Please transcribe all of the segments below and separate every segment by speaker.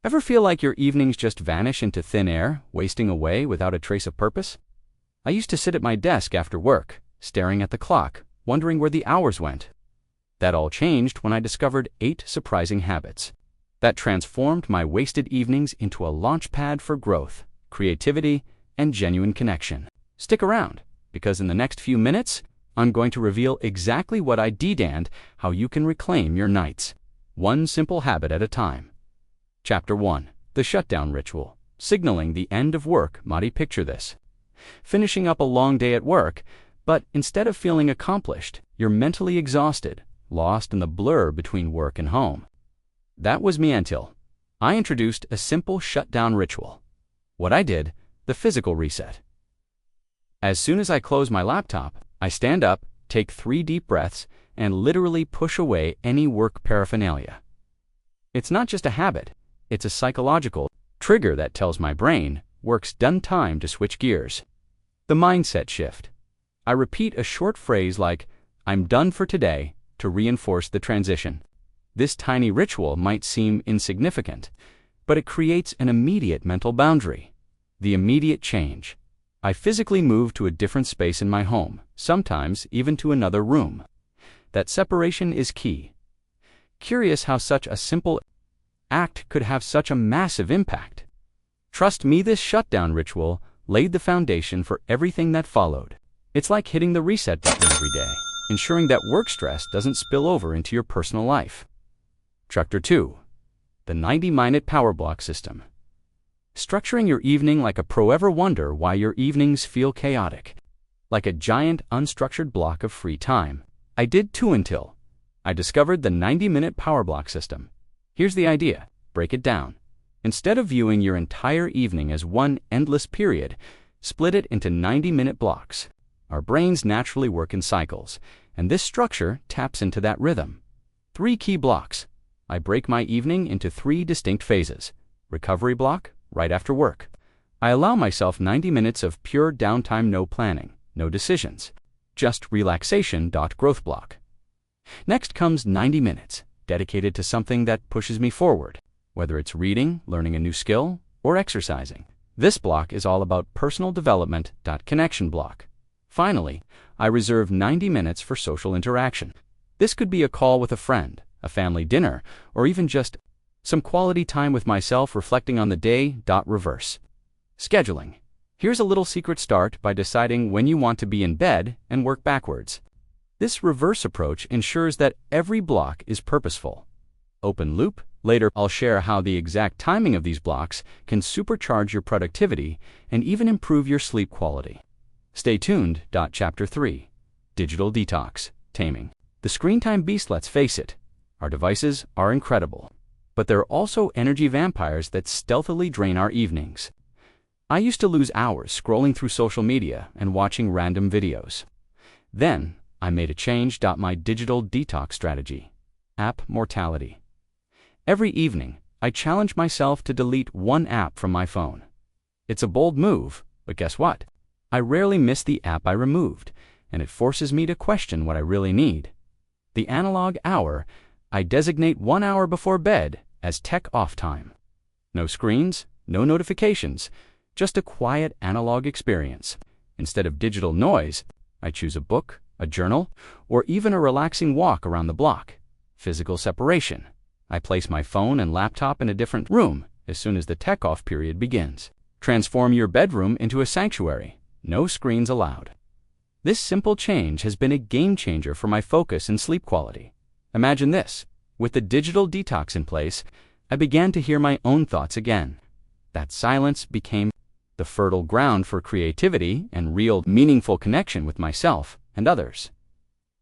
Speaker 1: Ever feel like your evenings just vanish into thin air, wasting away without a trace of purpose? I used to sit at my desk after work, staring at the clock, wondering where the hours went. That all changed when I discovered 8 surprising habits that transformed my wasted evenings into a launchpad for growth, creativity, and genuine connection. Stick around, because in the next few minutes, I'm going to reveal exactly what I did and how you can reclaim your nights, one simple habit at a time. Chapter 1. The Shutdown Ritual. Signaling the end of work. Madi, picture this. Finishing up a long day at work, but instead of feeling accomplished, you're mentally exhausted, lost in the blur between work and home. That was me until I introduced a simple shutdown ritual. What I did, the physical reset. As soon as I close my laptop, I stand up, take 3 deep breaths, and literally push away any work paraphernalia. It's not just a habit. It's a psychological trigger that tells my brain, work's done, time to switch gears. The mindset shift. I repeat a short phrase like, I'm done for today, to reinforce the transition. This tiny ritual might seem insignificant, but it creates an immediate mental boundary. The immediate change. I physically move to a different space in my home, sometimes even to another room. That separation is key. Curious how such a simple act could have such a massive impact. Trust me, this shutdown ritual laid the foundation for everything that followed. It's like hitting the reset button every day, ensuring that work stress doesn't spill over into your personal life. Chapter 2. The 90-minute power block system. Structuring your evening like a pro. Ever wonder why your evenings feel chaotic? Like a giant unstructured block of free time. I did too until I discovered the 90-minute power block system. Here's the idea. Break it down. Instead of viewing your entire evening as one endless period, split it into 90-minute blocks. Our brains naturally work in cycles, and this structure taps into that rhythm. 3 key blocks. I break my evening into 3 distinct phases. Recovery block, right after work. I allow myself 90 minutes of pure downtime, no planning, no decisions, just relaxation. Growth block. Next comes 90 minutes. Dedicated to something that pushes me forward, whether it's reading, learning a new skill, or exercising. This block is all about personal development. Connection block. Finally, I reserve 90 minutes for social interaction. This could be a call with a friend, a family dinner, or even just some quality time with myself reflecting on the day. Reverse scheduling. Here's a little secret. Start by deciding when you want to be in bed and work backwards. This reverse approach ensures that every block is purposeful. Open loop. Later, I'll share how the exact timing of these blocks can supercharge your productivity and even improve your sleep quality. Stay tuned. Chapter 3. Digital detox. Taming the screen time beast. Let's face it, our devices are incredible, but they're also energy vampires that stealthily drain our evenings. I used to lose hours scrolling through social media and watching random videos. Then, I made a change. My digital detox strategy. App mortality. Every evening, I challenge myself to delete 1 app from my phone. It's a bold move, but guess what? I rarely miss the app I removed, and it forces me to question what I really need. The analog hour. I designate 1 hour before bed as tech off time. No screens, no notifications, just a quiet analog experience. Instead of digital noise, I choose a book, a journal, or even a relaxing walk around the block. Physical separation. I place my phone and laptop in a different room as soon as the tech-off period begins. Transform your bedroom into a sanctuary. No screens allowed. This simple change has been a game changer for my focus and sleep quality. Imagine this. With the digital detox in place, I began to hear my own thoughts again. That silence became the fertile ground for creativity and real, meaningful connection with myself and others.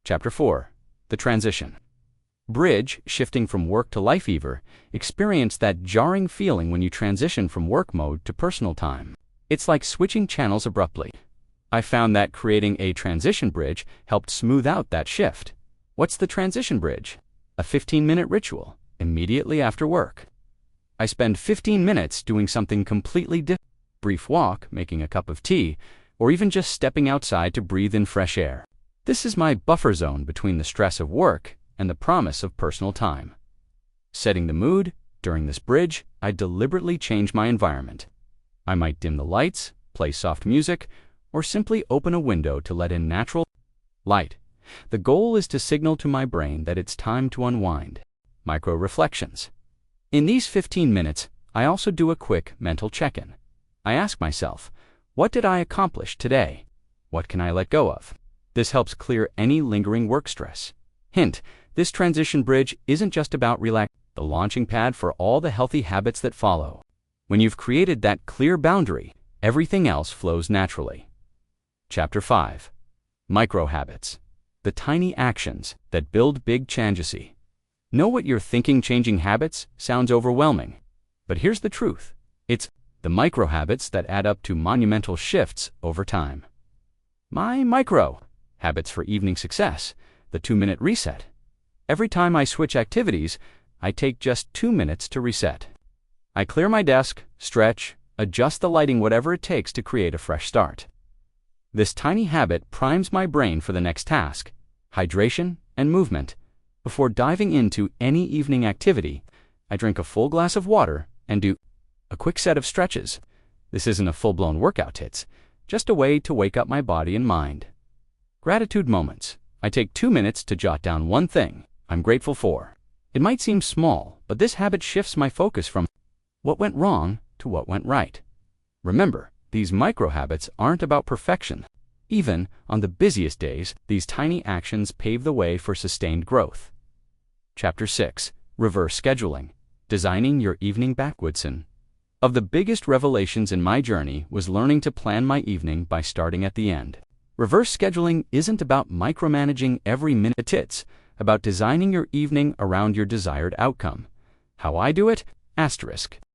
Speaker 1: Chapter 4. The Transition. Bridge. Shifting from work to life. Ever experience that jarring feeling when you transition from work mode to personal time? It's like switching channels abruptly. I found that creating a transition bridge helped smooth out that shift. What's the transition bridge? A 15-minute ritual immediately after work. I spend 15 minutes doing something completely different. Brief walk, making a cup of tea, or even just stepping outside to breathe in fresh air. This is my buffer zone between the stress of work and the promise of personal time. Setting the mood. During this bridge, I deliberately change my environment. I might dim the lights, play soft music, or simply open a window to let in natural light. The goal is to signal to my brain that it's time to unwind. Micro-reflections. In these 15 minutes, I also do a quick mental check-in. I ask myself, what did I accomplish today? What can I let go of? This helps clear any lingering work stress. Hint, this transition bridge isn't just about relaxing, the launching pad for all the healthy habits that follow. When you've created that clear boundary, everything else flows naturally. Chapter 5. Micro-habits. The tiny actions that build big changes. Know what you're thinking. Changing habits sounds overwhelming. But here's the truth. It's the micro-habits that add up to monumental shifts over time. My micro-habits for evening success. The 2-minute reset. Every time I switch activities, I take just 2 minutes to reset. I clear my desk, stretch, adjust the lighting, whatever it takes to create a fresh start. This tiny habit primes my brain for the next task, hydration and movement. Before diving into any evening activity, I drink a full glass of water and do a quick set of stretches. This isn't a full-blown workout, it's just a way to wake up my body and mind. Gratitude moments. I take 2 minutes to jot down one thing I'm grateful for. It might seem small, but this habit shifts my focus from what went wrong to what went right. Remember, these micro-habits aren't about perfection. Even on the busiest days, these tiny actions pave the way for sustained growth. Chapter 6. Reverse scheduling. Designing your evening backwards. Of the biggest revelations in my journey was learning to plan my evening by starting at the end. Reverse scheduling isn't about micromanaging every minute. It's about designing your evening around your desired outcome. How I do it? Asterisk.